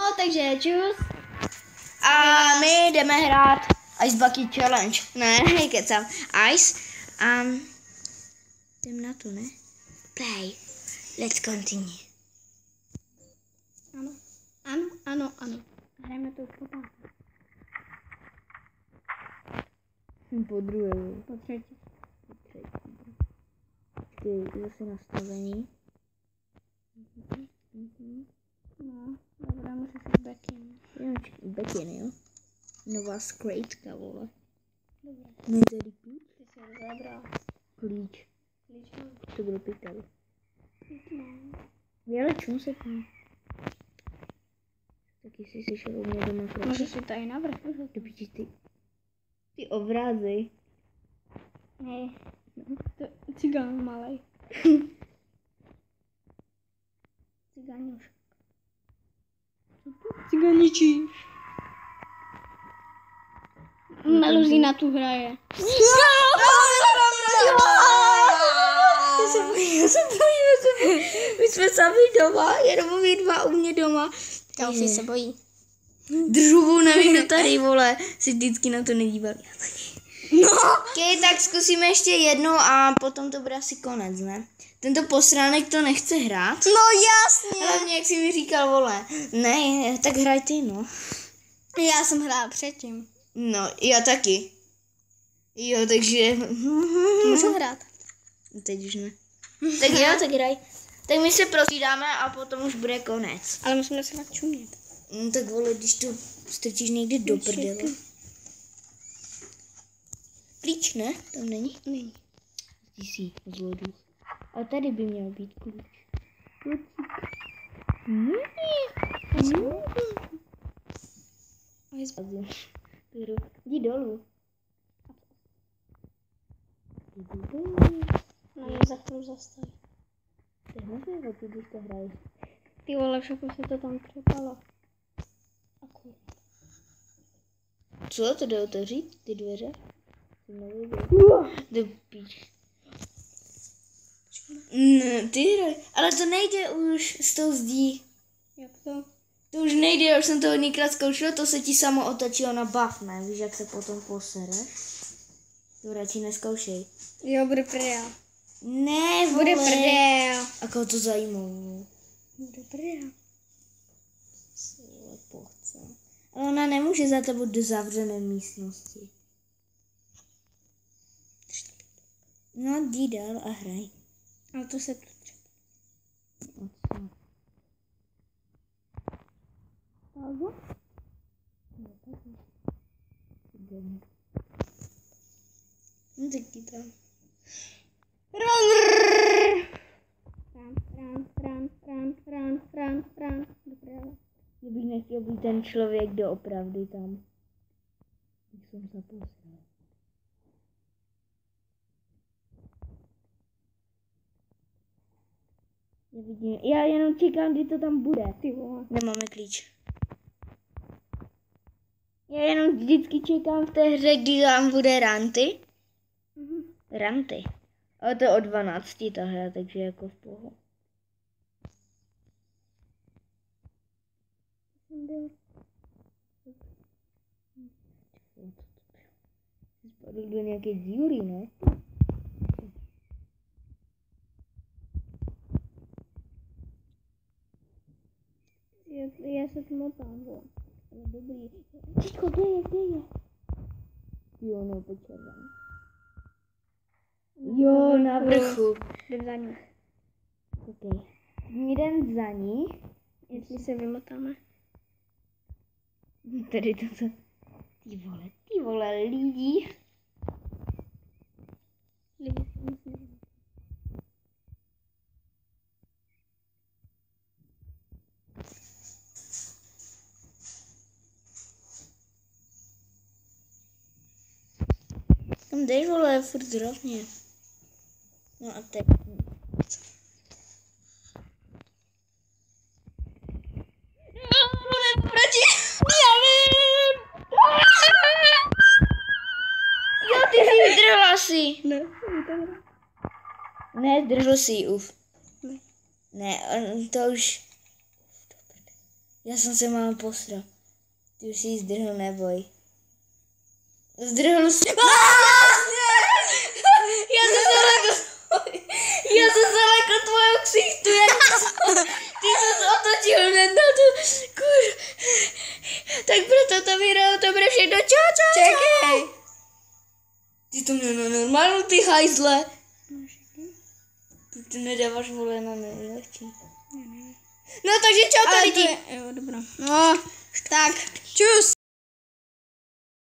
No, takže čus. A my jdeme hrát Ice Bucket Challenge. Ne, kecám. Ice. Jdem na to, ne? Play. Let's continue. Ano. Hrajeme to po páté. Po druhé. Po třetí. Ty zase nastavení. No, dobrá, musím si backin. Backin, jo? Nová skrejtka, vole. Dobrá. Ne, tady klíč. Ty jsi ho zabral. Klíč. Klíč mám. To bylo pěkné. Klíč mám. Já čemu se tím? Taky jsi slyšel u mě doma kroky. Můžeš si tady navrch. Dobře, ty obrázy. Ne. To cigán malej. Cigáňuš. Cigáničí. Meluzina tu hraje. Já se bojím. My jsme sami doma, jenom my dva u mě doma. Kelsey se bojí. Držuvu, nevím, kdo tady, vole, si vždycky na to nedíval. Já taky. No. Okay, tak zkusíme ještě jednou a potom to bude asi konec, ne? Tento posránek to nechce hrát. No jasně. Hlavně, jak jsi mi říkal, vole. Ne, tak hraj ty, no. Já jsem hrála předtím. No, já taky. Jo, takže... Můžu hrát. Teď už ne. Tak jo, tak hraj. Tak my se prostřídáme a potom už bude konec. Ale musíme se fakt čumět. No tak vole, když to strčíš někde do prdele. Klíč, ne? Tam není? Není. Jsi zloduch. A tady by měl být klíč. Jdi dolů. No je za chvíli zastaví. To je hrozně velký, když to hraješ. Ty vole, však už se to tam přepalo. Co? To jde otevřít? Ty dveře? Do píč. Ty hraj. Ale to nejde už z toho zdí. Jak to? To už nejde, já už jsem to hodněkrát zkoušela, to se ti samo otočilo na buff, ne? Víš, jak se potom posere? To radši neskoušej. Jo, bude prdel. Ne, vole. Bude prdel. A koho to zajímá? Bude prdel. Pochce. Ale ona nemůže za tebou do zavřené místnosti. No, jdi dál a hraj. Ale to se tu třeba. Pauzu? No, tak jdi tam. Run. Dobré. Já bych nechtěl být ten člověk, kdo opravdu tam. Jak jsem se poslal. Já jenom čekám, kdy to tam bude. Ty vole. Nemáme klíč. Já jenom vždycky čekám v té hře, kdy tam bude ranty. Ranty. Ale to je o 12 ta hra, takže jako v pohodě. Spadl do nějaké díry, ne? Já se tu motám, jo. Ale dobrý. Tičko, kde je? Jo, no, počervám. Jo, na vrchu. Jdem za ní. Ok. Jdem za ní. Jestli se vymotáme. Tady toto. Ty vole, lidi. Lidi se nic neví. Tam jdeš, vole, furt rovně. No a teď. Proti! Já vím! Jo, ty jsi zdrhla si. Ne, zdržel si ji, uf. Ne. Ne, to už... Já jsem se mám posral. Ty už si ji zdrhl, neboj. Zdrhl jsi. Já jsem se lekl tvojho ksichtu. Ty jsi otočil hned na tu. Kur. Tak proto to vyhrál, to bude všechno. Čau. Čekej. Ty to měl na normálnu, ty hajzle. Ty nedáváš vole na nejlehčí. No takže čau tady lidi. Jo, dobrá. No, tak, čus.